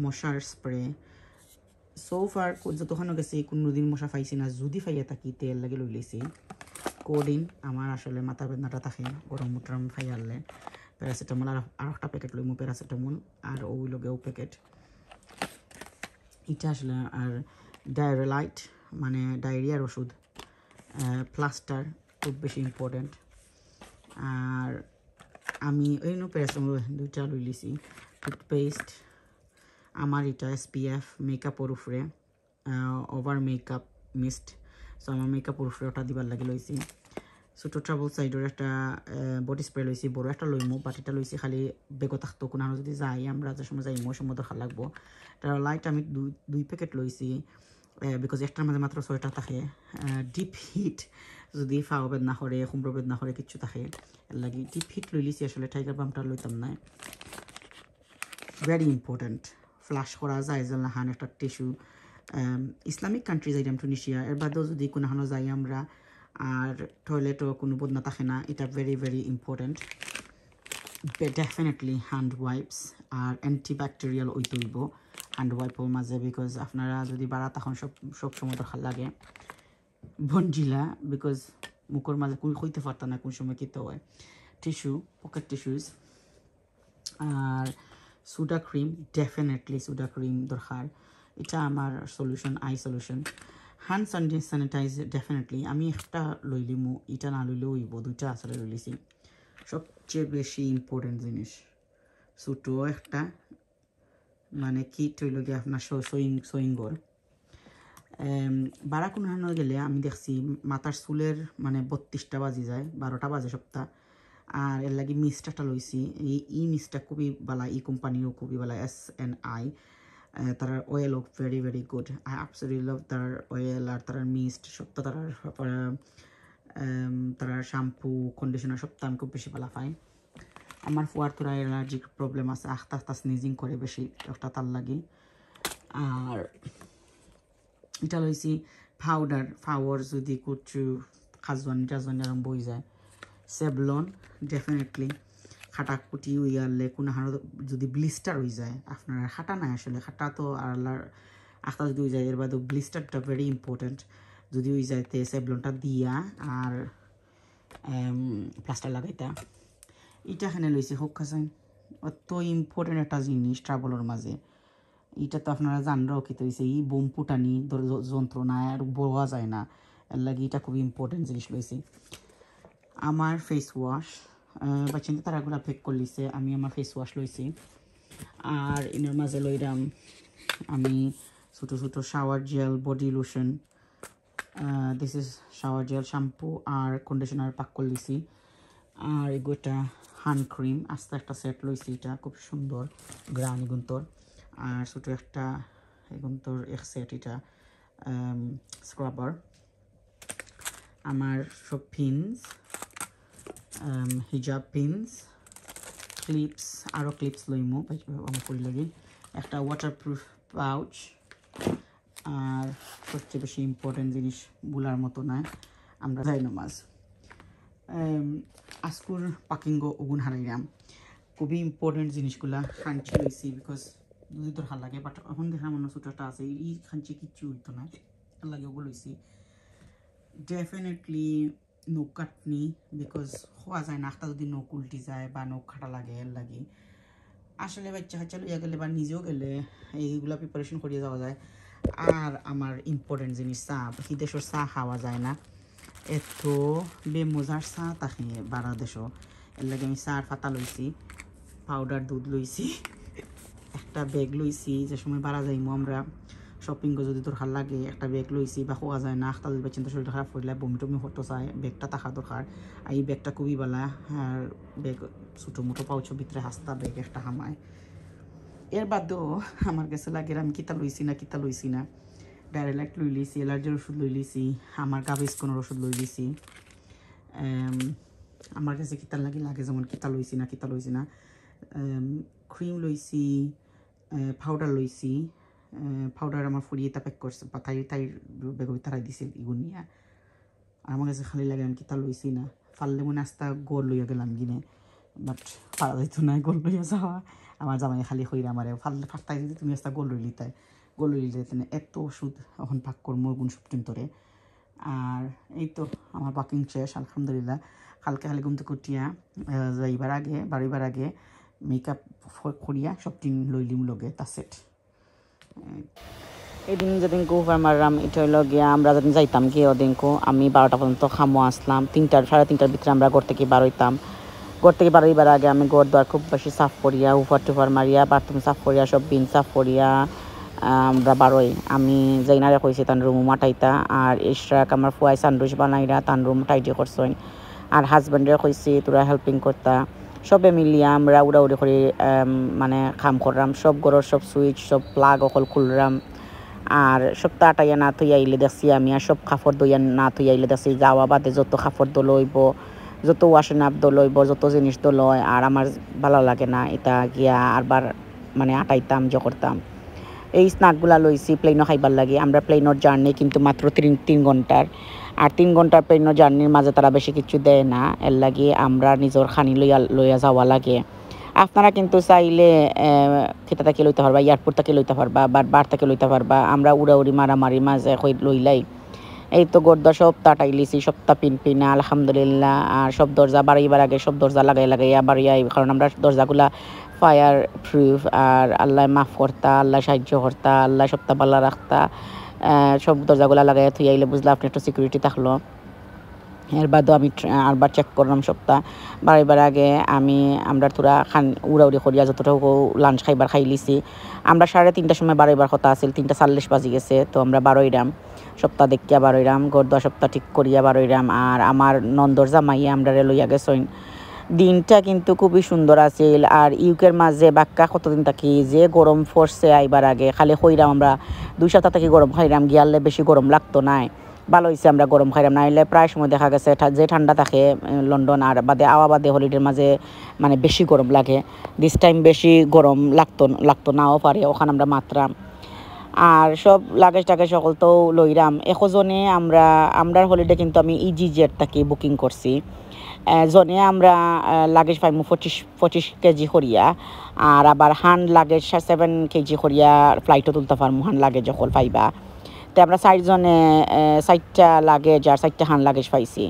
মশার স্প্রে। সো ফার যতক্ষণ গেছি কোনোদিন মশা পাইছি না, যদি পাইয়া থাকি তেল লাগে লই লইছি। কোডিন আমার আসলে মাথা বেদনাটা থাকে গরম টরম খাই আনলে। প্যারাসিটামল আর একটা প্যাকেট লইমু, প্যারাসিটামল আর ওই লগেও প্যাকেট। এটা আসলে আর ডায়রিয়ালাইট মানে ডায়রিয়ার ওষুধ, প্লাস্টার খুব বেশি ইম্পর্টেন্ট। আর আমি ওই প্যারাসিটামল 2টা লই লিছি। টুথপেস্ট আমার এটা SPF মেকআপর উপরে, ওভার মেকআপ মিস্ট। সো আমার মেকআপর উপরে ওটা দিবার লাগে লইছি। ছোটো ট্রাভেল সাইডের একটা বডি স্প্রে লইছি, বড় একটা লইমু, বাট এটা লইছি খালি বেগো থাকতো কোনো যদি যাই আমরা যে সময় যাইমো সময় দরকার লাগবো। তার লাইট আমি 2 প্যাকেট লইছি, বিকজ একটার মাঝে মাত্র 6টা থাকে। ডিপ হিট যদি ফাও বেদনা করে, কুমড়ো বেদনা করে কিচ্ছু থাকে, এর লাগে ডিপ হিট লই লিছি। আসলে টাইগার বামটা লইতাম না। ভেরি ইম্পর্টেন্ট, ফ্লাশ করা যায় যে হান একটা টিস্যু। ইসলামিক কান্ট্রি যাইলাম টুনিশিয়া, এর বাদেও যদি কোনো যাই আমরা আর টয়লেটও কোনো বদনা থাকে না, এটা very very important. Definitely hand wipes আর অ্যান্টিব্যাকটেরিয়াল ওই তৈব হ্যান্ড ওয়াইপের মাঝে, বিকজ আপনারা যদি বাড়া তখন সব সময় দরকার লাগে। বনজিলা বিকজ মুখের মাঝে হইতে পারত না কোন সময় কীতে হয়। Tissue, pocket tissues. আর Sudocrem, definitely Sudocrem দরকার, এটা আমার solution, eye solution. Hand sanitize definitely আমি একটা লইলিমু, এটা না লইলেও হইব, 2টা আসলে লইলিছি। সবচেয়ে বেশি ইম্পর্টেন্ট জিনিস ছোটো একটা মানে কিট হইল গিয়ে আপনার সোয়িংগর। বারা কোনো হানো গেলে আমি দেখছি মাথার চুলের মানে 32টা বাজি যায়, 12টা বাজে সপ্তাহ। আর এর লাগে মিস্ট একটা লইছি, এই মিস্টটা খুবই বালা, এই কোম্পানিও খুবই বালা, SNI। তার অয়েল ও very very good, I absolutely love তার অয়েল আর তার মিস্ট সবটা, তার শ্যাম্পু কন্ডিশনার সবটা আমি খুব বেশি ভালো পাই। আমার ফুয়ার তোরা অ্যালার্জিক প্রবলেম আছে, আস্তে আস্তে স্নিজিং করে বেশি একটা তার লাগে। আর এটা লইছি ফাওয়ার যদি কুচু খাজওয়ান টাজওয়ান এরকম বই যায়। সেভলন ডেফিনেটলি, খাটা কুটি উইয়ারলে কোনো হানো যদি ব্লিস্টার হয়ে যায়, আপনার খাটা নাই আসলে, খাটা তো আর আখটা যদি হয়ে যায়, এর বাদেও ব্লিস্টারটা ভেরি ইম্পর্টেন্ট। যদি হয়ে যায় তে সেভলনটা দিয়া আর প্লাস্টার লাগাইতা। এটা এখানে লইছি হোক খাসাই, অত ইম্পর্টেন্ট একটা জিনিস ট্রাভেলের মাঝে। এটা তো আপনারা জানরাও কি হয়েছে, এই বোম ফুটানি যন্ত্রণা আর বোঝা যায় না, এর লাগে এটা খুবই ইম্পর্টেন্ট জিনিস লইছি। আমার ফেস ওয়াশ বা চিন্তা তারাগুলা পেক করলিছে, আমি আমার ফেস ওয়াশ লইছি। আর এর মাঝে লইলাম আমি ছোটো ছোটো shower gel, body lotion, this is shower gel shampoo আর কন্ডিশনার পাক করে দিছি আর এগুলোটা হ্যান্ড ক্রিম আস্তে একটা সেট লইছি এটা খুব সুন্দর গ্রানি গুন্তর আর ছোটো একটা গুন্তর এক সেট এটা স্ক্রাবার আমার সব পিনস হিজাব পিনস ক্লিপস আরও ক্লিপস লইমু আমার করি লাগে একটা ওয়াটারপ্রুফ পাউচ আর সবচেয়ে বেশি ইম্পর্টেন্ট জিনিস বুলার মতো না আমরা যাই নামাজ আজকুর পাকিংগো ওগুন হারাইলাম খুবই ইম্পর্টেন্ট জিনিসগুলা খাঞ্চি লইছি বিকজ যদি তোর ভাল লাগে বাট এখন দেখা মনে ছোটোটা আছে এই খাঞ্চি কিচ্ছু হইতো না ভাল লাগে ওগুলো লইছি ডেফিনেটলি নখ কাটনি বিকজ হওয়া যায় না একটা যদি নখ উল্টি যায় বা নখ খাটা লাগে এর লাগে আসলে বাচ্চা কাচ্চা লইয়া গেলে বা নিজেও গেলে এইগুলা প্রিপারেশন করিয়ে যাওয়া যায় আর আমার ইম্পর্টেন্ট জিনিস চা বিদেশের চা খাওয়া যায় না এত বেমজার চা তাকে বারা দেশও এর লাগে আমি চার পাতা লইছি পাউডার দুধ লইছি একটা ব্যাগ লইছি যে সময় বারা যাইমো আমরা শপিং যদি তোর ভাল লাগে একটা ব্যাগ লইছি বা খোয়া যায় না একটা যদি চিন্তা শরীর খারাপ হইলে বমি টমি হতো চায় ব্যাগটা থাকা দরকার আর এই ব্যাগটা খুবই বালা আর ব্যাগ ছোটো মোটো পাউচের ভিতরে হাস্তা ব্যাগ একটা হামায় এর বাদেও আমার কাছে লাগে আমি কিতা লইছি না ডাইরেক্ট লই লিছি এলার্জির ওষুধ লই লিছি আমার গাভিস্কনের ওষুধ লই লিছি আমার কাছে কিতা লাগে যেমন কিতা লইছি না ক্রিম লইছি পাউডার লইছি পাউডার আমার ফুরিয়ে তা প্যাক করছে বা তাই বেগবি তারাই দিছিল ইগুন নিয়ে আর আমার কাছে খালি লাগে আমি কিতা লইছি না ফাললে মনে আস্তা গোল লইয়া গেলাম কিনে বাট পারা যাইতো না গোল লইয়া যাওয়া আমার জামাই খালি হইরা আমারে ফাললে ফাটাই দিতে তুমি আস্তা গোল লইলি তাই গোল লইলে এত ওষুধ এখন পাক করবো গুণ সপ্তিম তোরে আর এই তো আমার পাকিং শেষ আলহামদুলিল্লাহ কালকে খালি ঘুমতে কুটিয়া বাড়িবার আগে মেকআপ করিয়া সব দিন লইলিম লগে তা সেট এদিন যেদিন গোবার মারলাম এটা হইল গিয়া আমরা যেদিন যাইতাম গিয়ে ওদিনকো আমি 12টা পর্যন্ত খামো আসলাম 3:30 ভিতরে আমরা ঘর থেকে বারোইতাম ঘর থেকে বারোইবার আগে আমি ঘর দ্বার খুব বেশি সাফ করিয়া উফার টুফার মারিয়া বাথরুম সাফ করিয়া সব বিন সাফ করিয়া আমরা বারোই আমি যাইনারে কইছি তার রুম মাটাইতা আর ইশরাক আমার ফুয়াই স্যান্ডউইচ বানাইরা তার রুম টাইটি করছেন আর হাজব্যান্ডে কইছি তোরা হেল্পিং করতা সবে মিলিয়া আমরা উড়াউড়ি করে মানে কাম করলাম সব ঘরের সব সুইচ সব প্লাগ অকল খুললাম আর সপ্তাহ আটাইয়া না থই আইলে দেখছি আমি আর সব কাপড় দইয়া না থই আইলে দেখছি যাওয়া বাদে যত কাপড় দলইব যত ওয়াশিং আপ দলইব যত জিনিস দলয় আর আমার ভালো লাগে না এটা গিয়া আরবার মানে আটাইতাম করতাম এই স্ন্যাকগুলা লইছি প্লেনও খাইবার লাগে আমরা প্লেনের জার্নি কিন্তু মাত্র 3 ঘন্টার আর 3 ঘন্টার প্লেনের জার্নির মাঝে তারা বেশি কিছু দেয় না এর লাগে আমরা নিজের খানি লইয়া যাওয়া লাগে আপনারা কিন্তু চাইলে খেতা থেকে লইতে পারবা এয়ারপোর্ট থেকে লইতে পারবা বা বার থেকে লইতে পারবা আমরা উড়াউড়ি মারামারি মাঝে লইলাই এই তো গড় সব তাটাই লিছি সপ্তাহ পিন আলহামদুলিল্লাহ আর সব দরজা বাড়াইবার আগে সব দরজা লাগাইয়া বাড়িয়াই কারণ আমরা দরজাগুলা ফায়ার প্রুফ আর আল্লাহ মাফ করতা আল্লাহ সাহায্য করতা আল্লাহ সপ্তাহ পাল্লা রাখতা সব দরজাগুলা লাগাইয়া থুই আইলে বুঝলে আপনি একটু সিকিউরিটি থাকলো এর বাদেও আমি আরবার চেক করলাম সপ্তাহ বাড়িবার আগে আমরা তোরা উড়াউড়ি করিয়া যতটুকু লাঞ্চ খাই লিছি আমরা 3:30টার সময় বাড়িবার কথা আছিল 3:40 বাজি গেছে তো আমরা বারোইরাম সপ্তাহ দেখিয়া বারোইরাম গড় সপ্তাহ ঠিক করিয়া বারোইরাম আর আমার নন্দর জামাইয়া আমরা লইয়া গেছইন দিনটা কিন্তু খুবই সুন্দর আছিল আর ইউকের মাঝে বাক্কা কতদিন থাকি যে গরম পড়ছে আইবার আগে খালি হইরাম আমরা 2 সপ্তাহ থেকে গরম খাইরাম গিয়ালে বেশি গরম লাগতো না ভালো হয়েছে আমরা গরম খাইলাম নাইলে প্রায় সময় দেখা গেছে যে ঠান্ডা থাকে লন্ডন আর বাদে হলিডের মাঝে মানে বেশি গরম লাগে দিস টাইম বেশি গরম লাগতো নাও পারে ওখানে আমরা মাত্রাম আর সব লাগেজ টাগেজ সকল তো লইরাম একজনে আমরার হলিডে কিন্তু আমি ইজি-জেট থেকে বুকিং করছি জনে আমরা লাগেজ পাইমু 25 কেজি করিয়া আর আবার হান লাগেজ 7 কেজি করিয়া ফ্লাইটও তুলতে পারমু হান লাগেজ সকল পাইবা তো আমরা 4 জনে 4টা লাগেজ আর 4টা হান লাগেজ পাইছি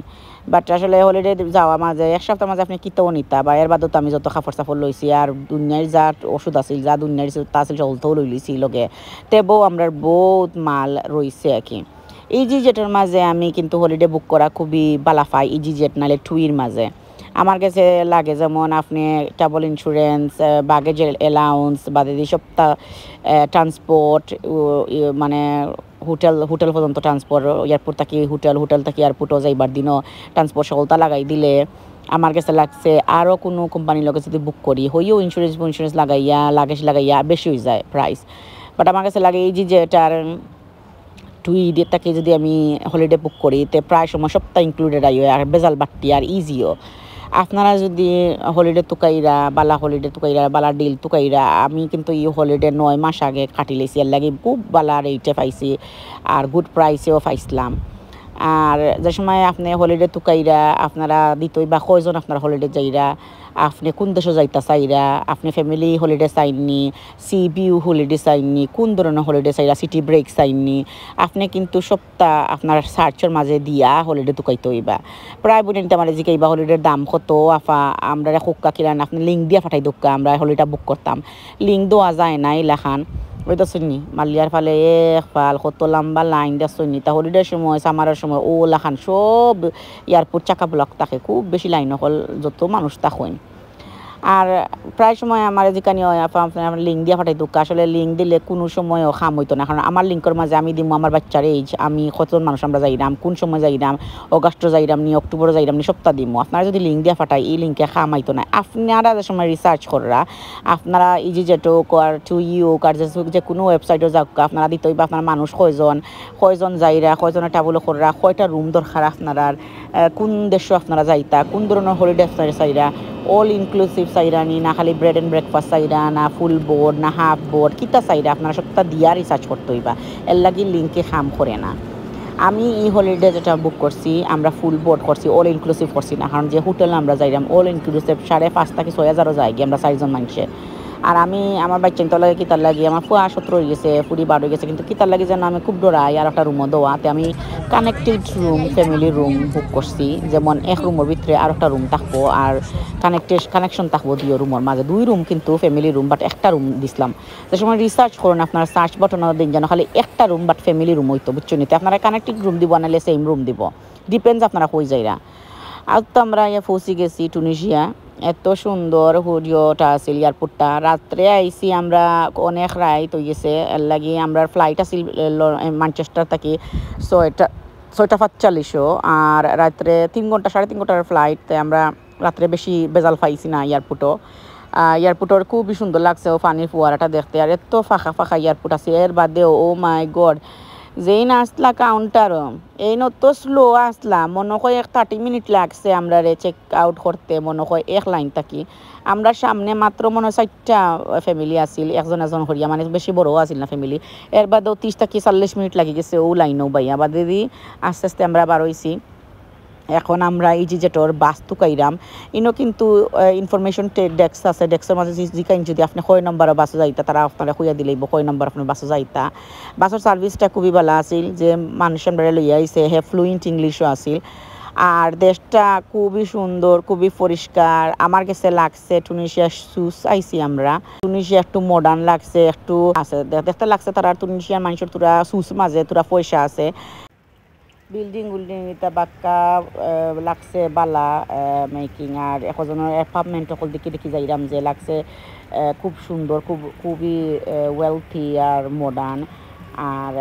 বাট আসলে হলিডে যাওয়া মাঝে এক সপ্তাহ মাঝে আপনি কিতাও নিতা বা এর বাদও তো আমি যত কাপড় লইছি আর দুনিয়ার যা ওষুধ আছিল যা দুনিয়ার তা আছিল সকলতেও লই লইছি লগে তেবও আমরা বহুত মাল রইছে আর কি ইজি-জেটের মাঝে আমি কিন্তু হলিডে বুক করা খুবই বালা পাই ইজি-জেট নাহলে টুইর মাঝে আমার কাছে লাগে যেমন আপনি ট্রাভেল ইন্স্যুরেন্স বাগেজ অ্যালাউন্স বাদে সপ্তাহ ট্রান্সপোর্ট মানে হোটেল পর্যন্ত ট্রান্সপোর্ট, এয়ারপোর্ট থাকি হোটেল থাকি এয়ারপোর্টও যাইবার দিনও ট্রান্সপোর্ট সকলটা লাগাই দিলে আমার কাছে লাগছে আরও কোনো কোম্পানির লগে যদি বুক করি হইও ইন্স্যুরেন্স লাগাইয়া লাগাইয়া বেশি হয়ে যায় প্রাইস। বাট আমার কাছে লাগে এই যে এটার 2 ঈদের থেকে যদি আমি হলিডে বুক করি তে প্রায় সময় সপ্তাহ ইনক্লুডেড আইও আর বেজাল বাট্টি আর ইজিও। আপনারা যদি হলিডে তুকাইরা বালা ডিল তুকাইরা, আমি কিন্তু এই হলিডে 9 মাস আগে কাটি লেছি, এর লাগে খুব বালা রেটে পাইছি আর গুড প্রাইসেও পাইছিলাম। আর যে সময় আপনি হলিডে তুকাইরা আপনারা দিতই বা কয়জন আপনার হলিডে যাইরা, আপনি কোন দেশে যাইতা চাইরা, আপনি ফ্যামিলি হলিডে চাইননি, সি বিউ হলিডে চাইননি, কোন ধরনের হলিডে চাইরা, সিটি ব্রেক চাইননি, আপনি কিন্তু সপ্তাহ আপনার সার্চের মাঝে দিয়া হলিডে তুকাইতে হইবা। প্রায় বোনিতে আমার জিকাইবা হলিডের দাম কত আফা, আমরা খুক্কা কিরান আপনি লিঙ্ক দিয়া পাঠাই দোক্কা, আমরা হলিডে বুক করতাম, লিঙ্ক দেওয়া যায় না ইলাখান ওই দেখুননি মালিয়ার ফালে এক ফাল কত লম্বা লাইন দেখুননি। তা হলিডের সময় সামারের সময় ও লাখান সব এয়ারপোর্ট চাকা ব্লক থাকে, খুব বেশি লাইন হল যত মানুষ থাকেন। আর প্রায় সময় আমার যেখানে আপনার লিঙ্ক দিয়ে পাঠাই দোকা, আসলে লিঙ্ক দিলে কোনো সময়ও খাম হইতো না, কারণ আমার লিঙ্কের মাঝে আমি দিব আমার বাচ্চার এইজ, আমি কতজন মানুষ আমরা যাইরাম, কোন সময় যাইরাম, অগাস্টও যাইরাম নি, অক্টোবরও যাইরাম নি, সপ্তাহ দিব। আপনারা যদি লিঙ্ক দিয়ে পাঠাই এই লিঙ্কে খাম হইতো না। আপনারা যে সময় রিসার্চ করা আপনারা ইজি জেটো আর টু ইউ আর যে কোনো ওয়েবসাইটও যাক আপনারা দিতেই বা আপনার মানুষ কয়জন যাইরা, কয়জনের টাবুলো করা, কয়টা রুম দরকার আপনারা, কোন দেশও আপনারা যাইতা, কোন ধরনের হলিডে আপনারা চাইরা, অল ইনক্লুসিভ চাইরানি না খালি ব্রেড অ্যান্ড ব্রেকফাস্ট চাইরা না ফুল বোর্ড না হাফ বোর্ড কিতা চাইরা আপনারা সপ্তাহ দিয়া রিসার্চ করতে হইবা, এর লাগি লিঙ্কে খাম করে না। আমি এই হলিডে যেটা বুক করছি আমরা ফুল বোর্ড করছি, অল ইনক্লুসিভ করছি না, কারণ যে হোটেল আমরা যাইলাম অল ইনক্লুসিভ 5,500 থেকে 6,000 যাই গিয়ে আমরা 4জন মানুষে। আর আমি আমার বাচ্চা তো লাগে কিতার লাগি আমার ফুয়া 17 হয়ে গেছে, ফুড়ি 12 হয়ে গেছে, কিন্তু কিতার লাগে যেন আমি খুব ডরাই আর একটা রুমও দেওয়াতে আমি connected room family room book করছি, যেমন এক রুমের ভিতরে আর একটা রুম থাকবো আর কানেকশন থাকবো 2 রুমের মাঝে, 2 রুম কিন্তু ফ্যামিলি রুম বাট একটা রুম দিছিলাম। যে সময় রিসার্চ করুন আপনারা সার্চ বাটন দিন যেন খালি একটা রুম বাট ফ্যামিলি রুম হইতো, বুঝছো নিতে আপনারা কানেক্টেড রুম দিব নাহলে সেম রুম দিব, ডিপেন্ডস আপনারা কই যাইরা। আর তো আমরা পৌঁছে গেছি টুনিশিয়া, এত সুন্দর হুডিওটা আছিল এয়ারপোর্টটা, রাত্রে আইসি আমরা অনেক রাইত হয়ে গেছে, এর লাগে আমরা ফ্লাইট আছিল ম্যানচেস্টার থেকে 6:45 আর রাত্রে 3 ঘন্টা 3.5 ঘন্টার ফ্লাইট, আমরা রাত্রে বেশি বেজাল পাইছি না এয়ারপোর্টের খুবই সুন্দর লাগছে ও পানির ফোয়ারাটা দেখতে, আর এত ফাঁকা এয়ারপোর্ট আছে। এর বাদেও ও মাই গড যেই না আসলা কাউন্টার এই নত স্লো আসলা, মনে হয় 30 মিনিট লাগছে আমরা চেক আউট করতে, মনে হয় এক লাইন থাকি আমরা সামনে মাত্র মনে হয় 4টা ফ্যামিলি আসিল, একজন হরিয়া মানে বেশি বড়ও আসিল না ফ্যামিলি। এর বাদেও 30 থেকে 40 মিনিট লাগি গেছে ও লাইনও বাইয়া বাদে দি আস্তে আস্তে আমরা বার হইছি। এখন আমরা এই যে যেটার বাস তুকাইরাম ইনো কিন্তু ইনফরমেশন ডেস্ক আছে, ডেস্কের মাঝে জিকাইন যদি আপনি কয় নম্বর বাসে যাইতা তারা আপনারা খুঁয়া দিলেইব কয় নম্বর আপনার বাসে যাইতা। বাসের সার্ভিসটা খুবই ভালো আছিল, যে মানুষ আমরা লইয়া আইছে হে ফ্লুয়েন্ট ইংলিশও আছিল, আর দেশটা খুবই সুন্দর খুবই পরিষ্কার। আমার কাছে লাগছে টুনিশিয়া সুস আইছি আমরা, টুনিশিয়া একটু মডার্ন লাগছে, একটু আছে দেখতে লাগছে তারা টুনিশিয়ার মানুষের তোরা সুস মাঝে তোরা পয়সা আছে, বিল্ডিং এটা বাক্কা লাগছে বালা মেকিং। আর একজনের অ্যাপার্টমেন্ট সকল দেখি যাইরাম যে লাগছে খুব সুন্দর খুবই ওয়েলথি আর মডার্ন। আর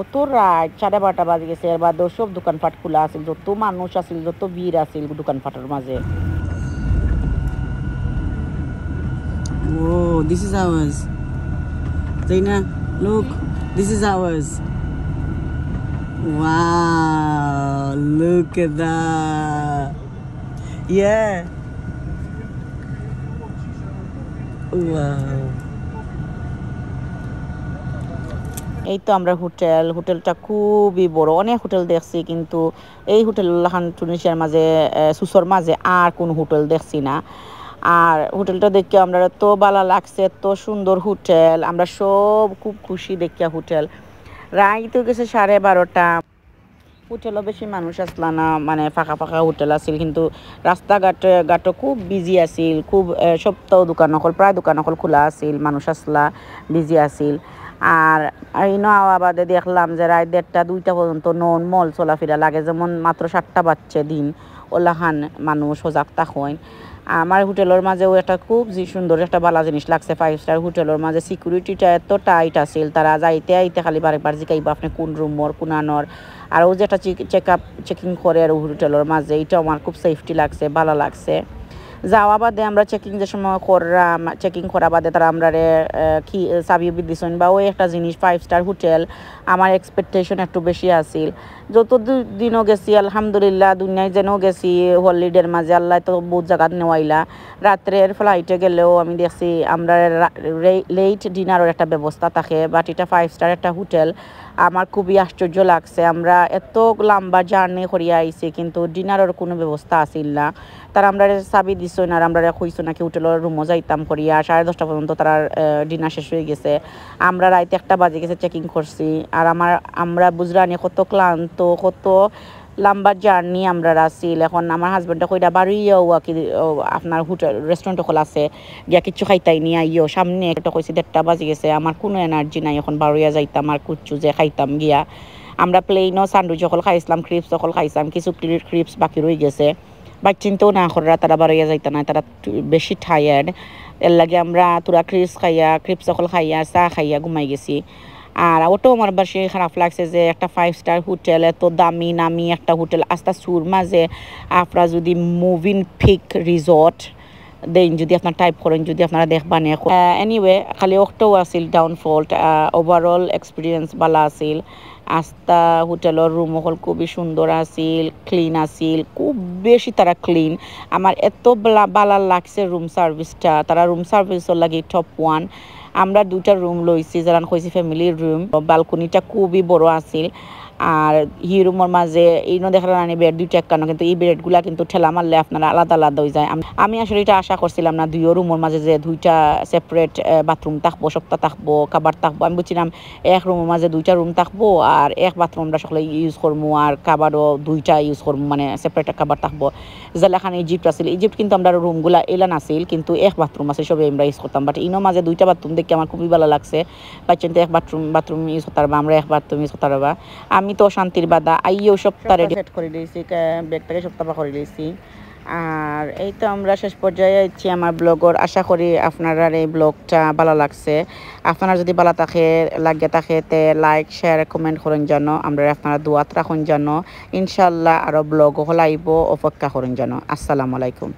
অত রাত 12:30 বাজে গেছে, এর বাদেও সব দোকানপাট খোলা আছিল, যত মানুষ আছিল যত ভিড় আছিল দোকানপাটের মাঝে। Oh, this is ours. Zaina, look, this is ours. Wow, look at that. Yeah. Wow. এই তো আমরা হোটেলটা খুবই বড়, অনেক হোটেল দেখছি কিন্তু এই হোটেল টুনিশিয়ার মাঝে সুসর মাঝে আর কোন হোটেল দেখছি না। আর হোটেলটা দেখে আমরা তো ভালো লাগছে, এত সুন্দর হোটেল, আমরা সব খুব খুশি দেখিয়া হোটেল। রাইত গেছে 12:30, হোটেলও বেশি মানুষ আসলা না, মানে ফাঁকা হোটেল আছিল, কিন্তু রাস্তাঘাটও খুব বিজি আছিল, খুব সপ্তাহ দোকান প্রায় দোকান খোলা আছিল, মানুষ আসলা বিজি আছিল। আর ইনো আওয়া বাদে দেখলাম যে রাত 1:30 2টা পর্যন্ত নর্মাল চলাফেরা লাগে, যেমন মাত্র 7টা বাজছে দিন ওলাহান মানুষ সজাগ থাকেন। আমার হোটেলের মাঝেও একটা খুব সুন্দর একটা ভালো জিনিস লাগছে 5 স্টার হোটেলের মাঝে সিকিউরিটিটা এত টাইট আছিল তারা যাইতে আইতে খালি বারেকবার জিকাইবা আপনি কোন রুমর কোন আনর আর ও যেটা চেকিং করে আর হোটেলের মাঝে এটা আমার খুব সেফটি লাগছে ভালো লাগছে যাওয়া বাদে আমরা চেকিং যে সময় করলাম চেকিং করা বাদে তারা আমরা কি চাবি দিছেন বা ওই একটা জিনিস 5 স্টার হোটেল আমার এক্সপেকটেশন একটু বেশি আছিল যত দিনও গেছি আলহামদুলিল্লাহ দুনিয়ায় যেন গেছি হলিডের মাঝে আল্লাহ তো বহুত জায়গা নেওয়াইলা রাত্রের ফ্লাইটে গেলেও আমি দেখছি আমরা লেট ডিনারের একটা ব্যবস্থা থাকে বাট এটা 5 স্টার একটা হোটেল আমার খুবই আশ্চর্য লাগছে আমরা এত লম্বা জার্নি করিয়া আইছি কিন্তু ডিনারের কোনো ব্যবস্থা আসিল না তারা আমরা চাবি দিছ না আর আমরা কইছো নাকি হোটেলের রুমও যাইতাম করিয়া 10:30 পর্যন্ত তারা ডিনার শেষ হয়ে গেছে আমরা রাইতে 1 বাজে গেছে চেকিং করছি আর আমরা বুঝরানি কত ক্লান্ত কত লম্বা জার্নি আমরা আসিল এখন আমার হাজব্যান্ডটা কইরা বাড়িও কি আপনার হোটেল রেস্টুরেন্ট খোলা আছে গিয়া কিছু খাইতাই নিয়ে আইও সামনে একটা কইছি 1:30 বাজে গেছে আমার কোনো এনার্জি নাই এখন বাড়িয়া যাইতাম আর কুচ্ছু যে খাইতাম গিয়া আমরা প্লেনও স্যান্ডউইচ সকল খাইছিলাম ক্রিপস সকল খাইছিলাম কিছু ক্রিপস বাকি রয়ে গেছে বা চিন্তাও না করা তারা বাড়িয়া যাইতা না তারা বেশি টায়ার্ড এর লাগে আমরা তোরা ক্রিপস সকল খাইয়া চা খাইয়া ঘুমাই গেছি আর ওটাও আমার বেশি খারাপ লাগছে যে একটা 5 স্টার হোটেল এত দামি নামি একটা হোটেল আস্তা সুর মাঝে আপনারা যদি মুভিং পিক রিসর্ট দেন যদি আপনার টাইপ করেন যদি আপনারা দেখবান এনিওয়ে খালি ওটাও আছিল ডাউনফল ওভারঅল এক্সপিরিয়েন্স ভালো আছিল আস্তা হোটেলের রুম হল খুবই সুন্দর আছিল ক্লিন আছিল খুব বেশি তারা ক্লিন আমার এত ভালো লাগছে রুম সার্ভিসটা তারা রুম সার্ভিসের লাগে টপ 1 আমরা 2টা রুম লইছি যারা কইছি ফ্যামিলির রুম বালকনিটা খুবই বড় আছিল আর হি রুমের মাঝে এইনো দেখালাম না বেড 2টা একখানো কিন্তু এই বেডগুলা কিন্তু ঠেলা মারলে আপনারা আলাদা আলাদা হয়ে যায় আমি আসলে এটা আশা করছিলাম না 2 রুমের মাঝে যে 2টা সেপারেট বাথরুম থাকবো সপ্তাহ থাকবো কাবার থাকবো আমি বুঝছিলাম এক রুমের মাঝে 2টা রুম থাকবো আর এক বাথরুমটা সকলে ইউজ করবো আর কাবারও 2টা ইউজ করবো মানে সেপারেট কাবার থাকবো যেখানে ইজিপ্ট আছিল ইজিপ্ট কিন্তু আমরা রুমগুলা এলান আছিল কিন্তু এক বাথরুম আছে সবই আমরা ইউজ করতাম বাট ইনো মাঝে 2টা বাথরুম দেখে আমার খুবই ভালো লাগছে বাচ্চান তো এক বাথরুম ইউজ করতে পারবা আমরা এক বাথরুম ইউজ করতে পারবা আমি তো শান্তির বাদা আইও সপ্তাহ রেডি সেট করে দিয়েছি ব্যাগটাকে সপ্তাহ করে দিয়েছি আর এই তো আমরা শেষ পর্যায়ে আছি আমার ব্লগর আশা করি আপনারা এই ব্লগটা ভালো লাগছে আপনারা যদি ভালো লাগে থাকে তে লাইক শেয়ার কমেন্ট করেন জানো আমরা আপনারা দোয়াত রাখুন জানো ইনশাল্লাহ আরো ব্লগ হলাইব অপেক্ষা করেন জানো আসসালামু আলাইকুম